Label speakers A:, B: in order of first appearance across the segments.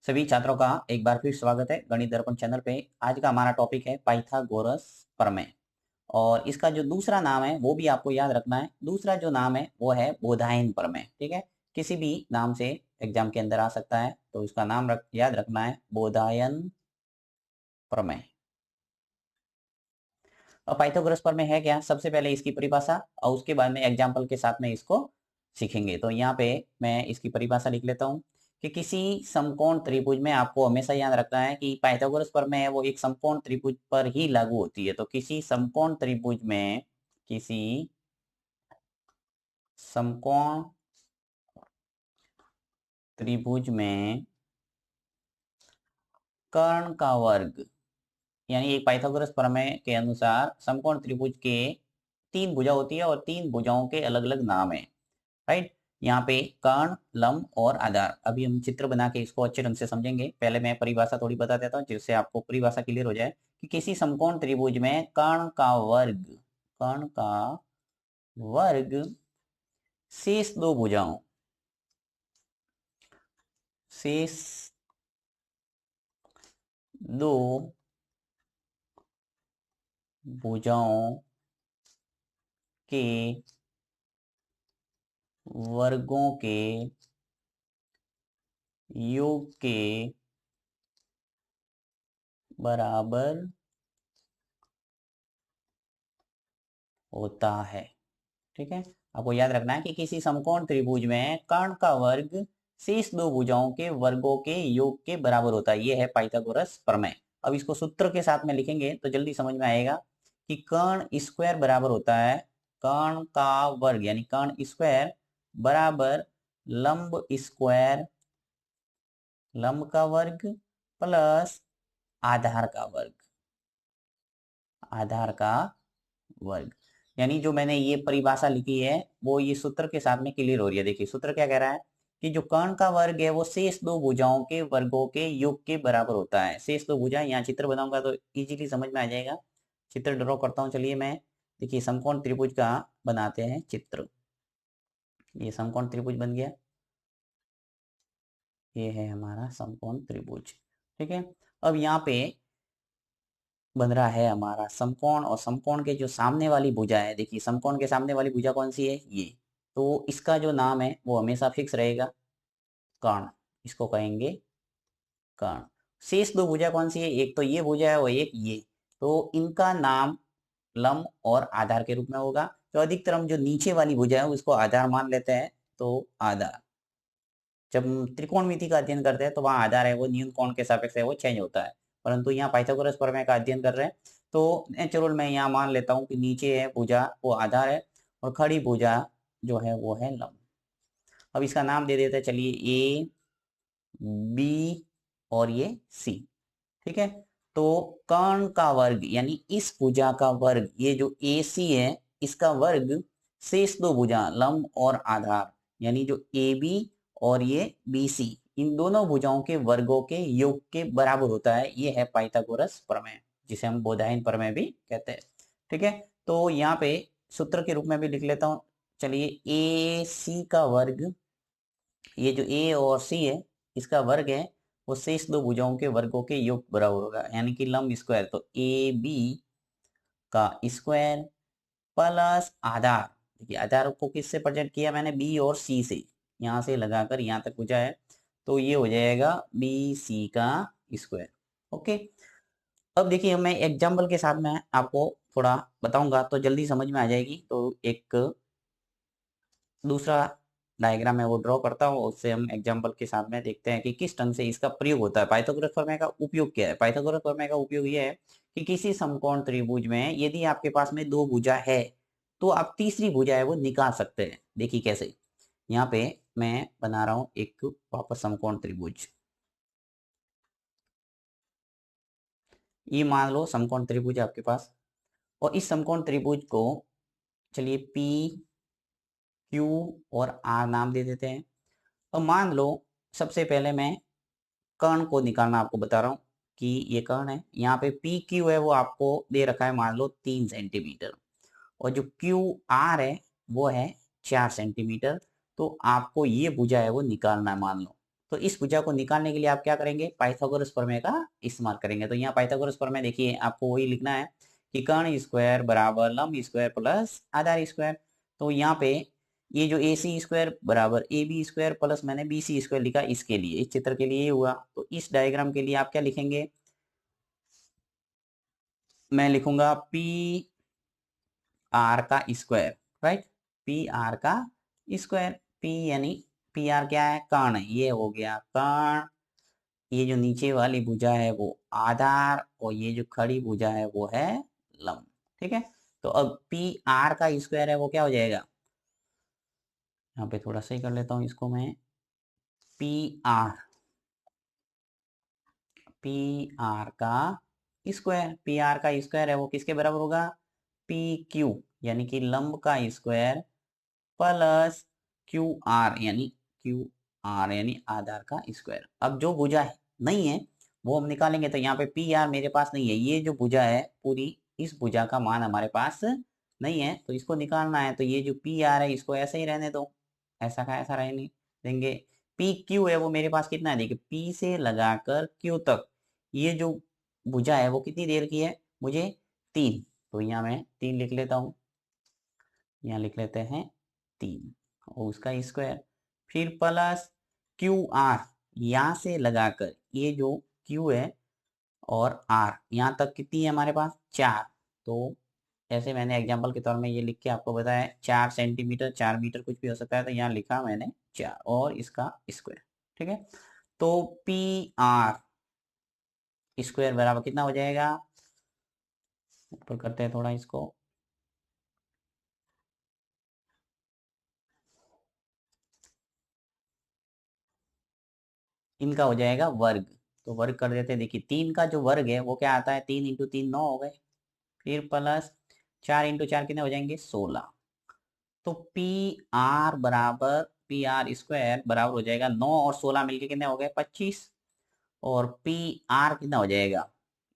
A: सभी छात्रों का एक बार फिर स्वागत है गणित दर्पण चैनल पे। आज का हमारा टॉपिक है पाइथागोरस प्रमेय। और इसका जो दूसरा नाम है वो भी आपको याद रखना है। दूसरा जो नाम है वो है बोधायन प्रमेय। ठीक है, किसी भी नाम से एग्जाम के अंदर आ सकता है, तो इसका नाम याद रखना है बोधायन प्रमेय। और पाइथागोरस प्रमेय है क्या, सबसे पहले इसकी परिभाषा और उसके बाद में एग्जाम्पल के साथ में इसको सीखेंगे। तो यहाँ पे मैं इसकी परिभाषा लिख लेता हूँ कि किसी समकोण त्रिभुज में, आपको हमेशा याद रखना है कि पाइथागोरस प्रमेय है वो एक समकोण त्रिभुज पर ही लागू होती है। तो किसी समकोण त्रिभुज में, किसी समकोण त्रिभुज में कर्ण का वर्ग, यानी एक पाइथागोरस प्रमेय के अनुसार समकोण त्रिभुज के तीन भुजा होती है और तीन भुजाओं के अलग अलग नाम है। राइट, यहाँ पे कर्ण, लंब और आधार। अभी हम चित्र बना के इसको अच्छे ढंग से समझेंगे। पहले मैं परिभाषा थोड़ी बता देता हूँ जिससे आपको परिभाषा क्लियर हो जाए कि किसी समकोण त्रिभुज में कर्ण का वर्ग, कर्ण का वर्ग शेष दो भुजाओं, शेष दो भुजाओं के वर्गों के योग के बराबर होता है। ठीक है, आपको याद रखना है कि किसी समकोण त्रिभुज में कर्ण का वर्ग शेष दो भुजाओं के वर्गों के योग के बराबर होता है। ये है पाइथागोरस प्रमेय। अब इसको सूत्र के साथ में लिखेंगे तो जल्दी समझ में आएगा कि कर्ण स्क्वायर बराबर होता है कर्ण का वर्ग, यानी कर्ण स्क्वायर बराबर लंब स्क्वायर, लंब का वर्ग प्लस आधार का वर्ग, आधार का वर्ग। यानी जो मैंने ये परिभाषा लिखी है वो ये सूत्र के साथ में क्लियर हो रही है। देखिए सूत्र क्या कह रहा है कि जो कर्ण का वर्ग है वो शेष दो भुजाओं के वर्गों के योग के बराबर होता है। शेष दो भुजा, यहाँ चित्र बनाऊंगा तो इजीली समझ में आ जाएगा। चित्र ड्रॉ करता हूँ, चलिए मैं। देखिए समकोण त्रिभुज का बनाते हैं चित्र। ये समकोण त्रिभुज बन गया, ये है हमारा समकोण त्रिभुज। ठीक है, अब यहाँ पे बन रहा है हमारा समकोण, और समकोण के जो सामने वाली भुजा है, देखिए समकोण के सामने वाली भुजा कौन सी है, ये। तो इसका जो नाम है वो हमेशा फिक्स रहेगा, कर्ण। इसको कहेंगे कर्ण। शेष दो भुजा कौन सी है, एक तो ये भुजा है और एक ये। तो इनका नाम लंब और आधार के रूप में होगा। तो अधिकतर हम जो नीचे वाली भुजा है उसको आधार मान लेते हैं। तो आधार, जब हम त्रिकोणमिति का अध्ययन करते हैं तो वहां आधार है वो न्यून कोण के सापेक्ष है वो चेंज होता है। परंतु यहाँ पाइथागोरस प्रमेय का अध्ययन कर रहे हैं तो नेचुरल मैं यहाँ मान लेता हूँ कि नीचे है भुजा वो आधार है और खड़ी भुजा जो है वो है लंब। अब इसका नाम दे देते हैं, चलिए ए बी और ये सी। ठीक है, तो कर्ण का वर्ग यानी इस भुजा का वर्ग, ये जो ए सी है इसका वर्ग शेष दो भुजा लंब और आधार, यानी जो ए बी और ये बी सी, इन दोनों भुजाओं के वर्गों के योग के बराबर होता है। ये है पाइथागोरस प्रमेय, जिसे हम बोधायन प्रमेय भी कहते हैं। ठीक है, तो यहाँ पे सूत्र के रूप में भी लिख लेता हूँ। चलिए ए सी का वर्ग, ये जो ए और सी है इसका वर्ग है वो शेष दो भुजाओं के वर्गों के योग बराबर होगा, यानी कि लंब स्क्वायर। तो ए बी का स्क्वायर प्लस आधार। देखिए आधार को किससे प्रेजेंट किया मैंने, बी और सी से, यहाँ से लगाकर यहाँ तक पूछा है तो ये हो जाएगा बी सी का स्क्वायर। ओके, अब देखिए मैं एग्जाम्पल के साथ में आपको थोड़ा बताऊंगा तो जल्दी समझ में आ जाएगी। तो एक दूसरा डायग्राम है वो ड्रॉ करता हूँ, उससे हम एग्जांपल के साथ में देखते हैं कि किस ढंग से इसका प्रयोग होता है। पाइथागोरस प्रमेय का उपयोग क्या है, पाइथागोरस प्रमेय का उपयोग ये है कि किसी समकोण त्रिभुज में यदि आपके पास में दो भुजा है तो आप तीसरी भुजा है वो निकाल सकते हैं। देखिए कैसे, यहाँ पे मैं बना रहा हूँ एक वापस समकोण त्रिभुज। ये मान लो समकोण त्रिभुज है आपके पास, और इस समकोण त्रिभुज को चलिए पी क्यू और आर नाम दे देते हैं। और मान लो सबसे पहले मैं कर्ण को निकालना आपको बता रहा हूँ कि ये कर्ण है। यहाँ पे पी क्यू है वो आपको दे रखा है मान लो 3 सेंटीमीटर, और जो क्यू आर है वो है 4 सेंटीमीटर। तो आपको ये भुजा है वो निकालना है मान लो। तो इस भुजा को निकालने के लिए आप क्या करेंगे, पाइथागोरस प्रमेय का इस्तेमाल करेंगे। तो यहाँ पाइथागोरस प्रमेय देखिए आपको वही लिखना है कि कर्ण स्क्वायर बराबर लंब स्क्वायर प्लस आधार स्क्वायर। तो यहाँ पे ये जो ए सी स्क्वायर बराबर ए बी स्क्वायर प्लस मैंने बी सी स्क्वायर लिखा इसके लिए, इस चित्र के लिए ये हुआ। तो इस डायग्राम के लिए आप क्या लिखेंगे, मैं लिखूंगा पी आर का स्क्वायर, राइट, पी आर का स्क्वायर। पी यानी पी आर क्या है, कर्ण, ये हो गया कर्ण, ये जो नीचे वाली भुजा है वो आधार, और ये जो खड़ी भुजा है वो है लंब। ठीक है, तो अब पी आर का स्क्वायर है वो क्या हो जाएगा, यहाँ पे थोड़ा सही कर लेता हूँ इसको मैं, पी आर, पी आर का स्क्वायर, पी आर का स्क्वायर है वो किसके बराबर होगा, पी क्यू यानी कि लंब का स्क्वायर प्लस क्यू आर यानी क्यू आर यानी आधार का स्क्वायर। अब जो भुजा है नहीं है वो हम निकालेंगे। तो यहाँ पे पी आर मेरे पास नहीं है, ये जो भुजा है पूरी, इस भुजा का मान हमारे पास नहीं है, तो इसको निकालना है। तो ये जो पी आर है इसको ऐसे ही रहने दो, ऐसा का ऐसा रहने देंगे। पी क्यू है वो मेरे पास कितना है, देखिए पी से लगाकर क्यू तक ये जो भुजा है वो कितनी देर की है, मुझे 3, तो यहाँ मैं 3 लिख लेता हूँ, यहाँ लिख लेते हैं 3 और उसका स्क्वायर, फिर प्लस क्यू आर, यहाँ से लगाकर ये जो क्यू है और आर यहाँ तक कितनी है हमारे पास 4। तो ऐसे मैंने एग्जांपल के तौर में ये लिख के आपको बताया 4 सेंटीमीटर, 4 मीटर कुछ भी हो सकता है, तो यहाँ लिखा मैंने 4 और इसका स्क्वायर। ठीक है, तो पी आर स्क्वायर बराबर कितना हो जाएगा, ऊपर करते हैं थोड़ा इसको, इनका हो जाएगा वर्ग। तो वर्ग कर देते हैं, देखिए 3 का जो वर्ग है वो क्या आता है, 3 इंटू 3 9 हो गए, फिर प्लस 4 इंटू 4 कितने हो जाएंगे 16। तो पी आर बराबर पी आर स्क्वायर बराबर हो जाएगा 9 और 16 मिलके कितने हो गए 25। और पी आर कितना हो जाएगा,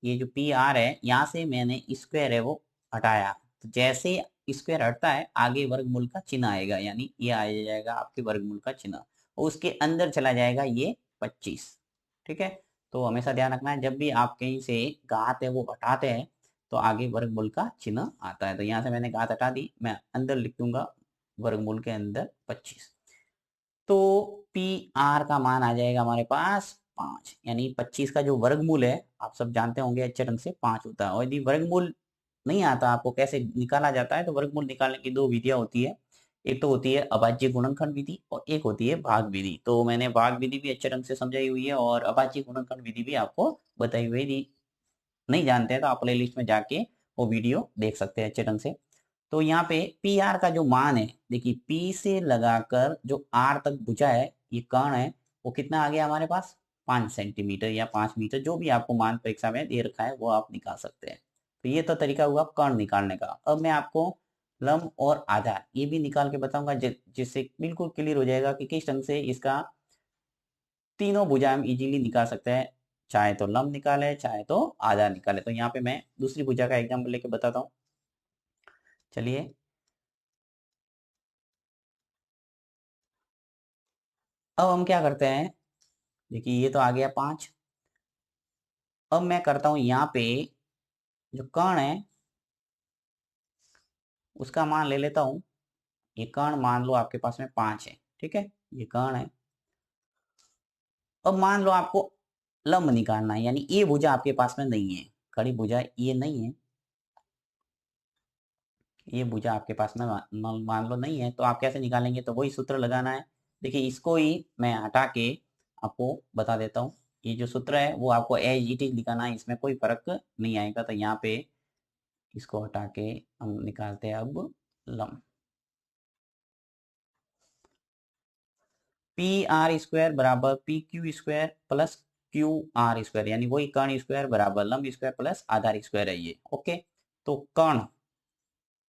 A: ये जो पी आर है यहाँ से मैंने स्क्वायर है वो हटाया, तो जैसे स्क्वायर हटता है आगे वर्गमूल का चिन्ह आएगा, यानी ये आ जाएगा आपके वर्गमूल का चिन्ह, और उसके अंदर चला जाएगा ये 25। ठीक है, तो हमेशा ध्यान रखना है जब भी आप कहीं से घात है वो हटाते हैं तो आगे वर्गमूल का चिन्ह आता है। तो यहाँ से मैंने घात हटा दी, मैं अंदर लिख दूंगा वर्गमूल के अंदर 25। तो पी आर का मान आ जाएगा हमारे पास 5, यानी 25 का जो वर्गमूल है आप सब जानते होंगे अच्छे ढंग से 5 होता है। और यदि वर्गमूल नहीं आता आपको कैसे निकाला जाता है, तो वर्गमूल निकालने की 2 विधियां होती है, एक तो होती है अभाज्य गुणनखंड विधि और एक होती है भाग विधि। तो मैंने भाग विधि भी अच्छे ढंग से समझाई हुई है और अभाज्य गुणनखंड विधि भी आपको बताई हुई थी, नहीं जानते हैं तो आप प्ले लिस्ट में जाके वो वीडियो देख सकते हैं अच्छे ढंग से। तो यहाँ पे पी आर का जो मान है, देखिए पी से लगाकर जो आर तक भुजा है ये कर्ण है, वो कितना आ गया हमारे पास 5 सेंटीमीटर या 5 मीटर, जो भी आपको मान परीक्षा में दे रखा है वो आप निकाल सकते हैं। तो ये तो तरीका हुआ कर्ण निकालने का। अब मैं आपको लंब और आधार ये भी निकाल के बताऊंगा, जिससे बिल्कुल क्लियर हो जाएगा कि किस ढंग से इसका तीनों भुजा हम इजीली निकाल सकते हैं, चाहे तो लंब निकाले चाहे तो आधार निकाले। तो यहाँ पे मैं दूसरी भुजा का एग्जाम्पल लेके बताता हूँ, चलिए। अब हम क्या करते हैं, देखिए ये तो आ गया 5। अब मैं करता हूं यहाँ पे जो कर्ण है उसका मान ले लेता हूं। ये कर्ण मान लो आपके पास में 5 है, ठीक है, ये कर्ण है। अब मान लो आपको लंब निकालना है, यानी ये भुजा आपके पास में नहीं है, खड़ी भुजा ये नहीं है, ये भुजा आपके पास में मान लो नहीं है, तो आप कैसे निकालेंगे, तो वही सूत्र लगाना है। देखिए इसको ही मैं हटा के आपको बता देता हूँ, ये जो सूत्र है वो आपको एज इट इज लिखाना है, इसमें कोई फर्क नहीं आएगा। तो यहाँ पे इसको हटा के हम निकालते हैं अब लंब, पी आर स्क्वायर बराबर P Q square plus Q R square, यानी वही कर्ण स्क्वायर बराबर लंब स्क्वायर प्लस आधार स्क्वायर है ये। ओके, तो कर्ण,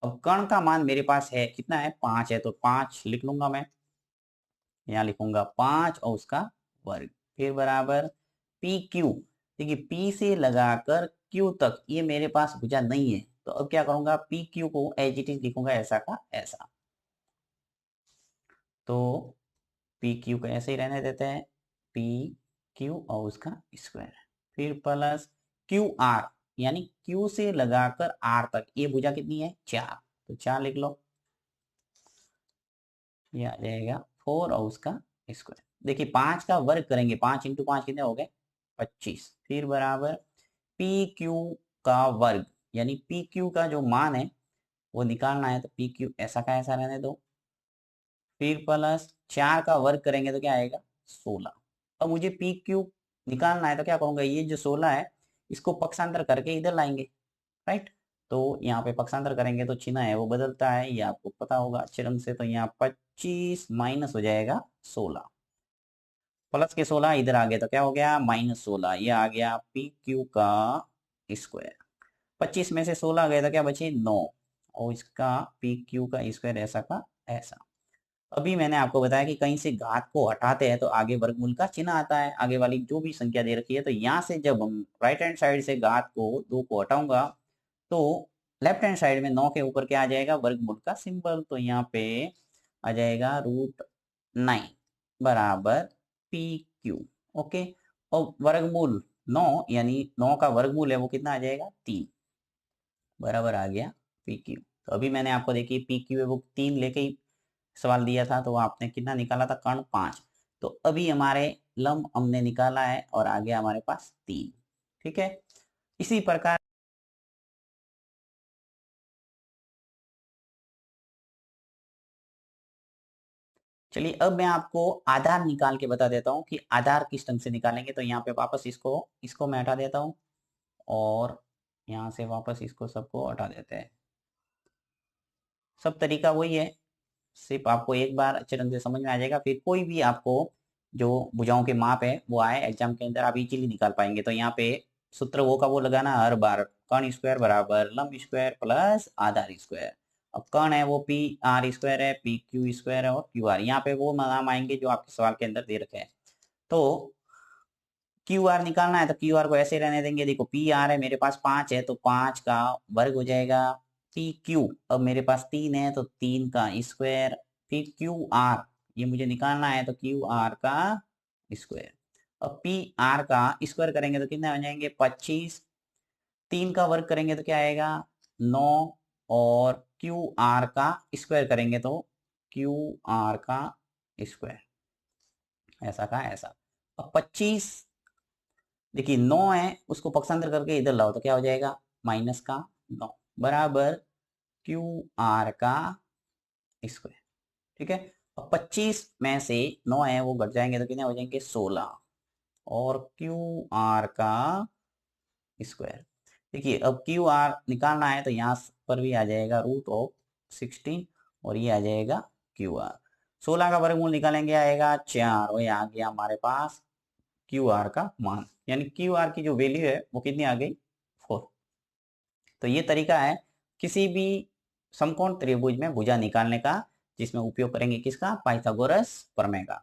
A: अब कर्ण का मान मेरे पास है कितना है 5 है, तो 5 लिख लूंगा मैं, यहाँ लिखूंगा 5 और उसका वर्ग, फिर बराबर पी क्यू, देखिए पी से लगाकर क्यू तक ये मेरे पास भुजा नहीं है, तो अब क्या करूंगा पी क्यू को एज इट इज लिखूंगा ऐसा का ऐसा। तो पी क्यू को ऐसे ही रहने देते हैं, पी क्यू और उसका स्क्वायर, फिर प्लस क्यू आर, यानी क्यू से लगाकर आर तक ये भुजा कितनी है 4, तो 4 लिख लो, ये आ जाएगा 4 और उसका स्क्वायर। देखिए 5 का वर्ग करेंगे, 5 इंटू 5 कितने हो गए 25, फिर बराबर पी क्यू का वर्ग, यानी पी क्यू का जो मान है वो निकालना है, तो पी क्यू ऐसा का ऐसा रहने दो, फिर प्लस 4 का वर्ग करेंगे तो क्या आएगा 16। अब मुझे पी क्यू निकालना है तो क्या करूंगा, ये जो 16 है इसको पक्षांतर करके इधर लाएंगे, राइट। तो यहाँ पे पक्षांतर करेंगे तो चिन्ह है वो बदलता है, ये आपको पता होगा अच्छे ढंग से। तो यहाँ 25 माइनस हो जाएगा 16, प्लस के 16 इधर आ गया तो क्या हो गया -16, ये आ गया पी क्यू का स्क्वायर। 25 में से 16 गए तो क्या बचे 9, और इसका पी क्यू का स्क्वायर ऐसा का ऐसा। अभी मैंने आपको बताया कि कहीं से घात को हटाते हैं तो आगे वर्गमूल का चिन्ह आता है, आगे वाली जो भी संख्या दे रखी है। तो यहाँ से जब हम राइट हैंड साइड से घात को 2 को हटाऊंगा तो लेफ्ट हैंड साइड में 9 के ऊपर क्या आ जाएगा वर्गमूल का सिंबल, तो यहाँ पे आ जाएगा √9 बराबर पी क्यू। ओके, और वर्गमूल 9 यानी 9 का वर्गमूल है वो कितना आ जाएगा 3, बराबर आ गया पी क्यू। तो अभी मैंने आपको देखिए पी क्यू है वो 3 लेके ही सवाल दिया था, तो आपने कितना निकाला था कर्ण 5। तो अभी हमारे लंब हमने निकाला है और आ गया हमारे पास 3, ठीक है। इसी प्रकार चलिए अब मैं आपको आधार निकाल के बता देता हूँ कि आधार किस ढंग से निकालेंगे। तो यहाँ पे वापस इसको इसको मैं हटा देता हूँ और यहाँ से वापस इसको सबको हटा देते हैं। सब तरीका वही है, सिर्फ आपको एक बार अच्छे ढंग से समझ में आ जाएगा, फिर कोई भी आपको जो भुजाओं के माप है वो आए एग्जाम के अंदर आप इजीली निकाल पाएंगे। तो यहाँ पे सूत्र वो का वो लगाना हर बार, कर्ण स्क्वायर बराबर लंब स्क्वायर प्लस आधार स्क्वायर। अब कर्ण है वो पी आर स्क्वायर है, पी क्यू स्क्वायर है और क्यू आर, यहाँ पे वो नाम आएंगे जो आपके सवाल के अंदर दे रखे हैं। तो क्यू आर निकालना है तो क्यू आर को ऐसे रहने देंगे, देखो पी आर है मेरे पास 5 है तो 5 का वर्ग हो जाएगा, पी क्यू अब मेरे पास 3 है तो 3 का स्क्वायर, फिर क्यू आर ये मुझे निकालना है तो क्यू आर का स्क्वायर। अब पी आर का स्क्वायर करेंगे तो कितने हो जाएंगे 25, 3 का वर्ग करेंगे तो क्या आएगा 9, और क्यू आर का स्क्वायर करेंगे तो क्यू आर का स्क्वायर ऐसा का ऐसा। अब 25 देखिए 9 है उसको पक्षांतर करके इधर लाओ तो क्या हो जाएगा माइनस का 9 बराबर क्यू आर का स्क्वायर, ठीक है। अब 25 में से 9 है वो घट जाएंगे तो कितने हो जाएंगे 16, और क्यू आर का स्क्वायर। देखिए अब क्यू आर निकालना है तो यहाँ पर भी आ जाएगा √16 और ये आ जाएगा क्यू आर। 16 का वर्गमूल निकालेंगे आएगा 4, और ये आ गया हमारे पास क्यू आर का मान, यानी क्यू आर की जो वैल्यू है वो कितनी आ गई 4। तो ये तरीका है किसी भी समकोण त्रिभुज में भुजा निकालने का, जिसमें उपयोग करेंगे किसका पाइथागोरस प्रमेय का।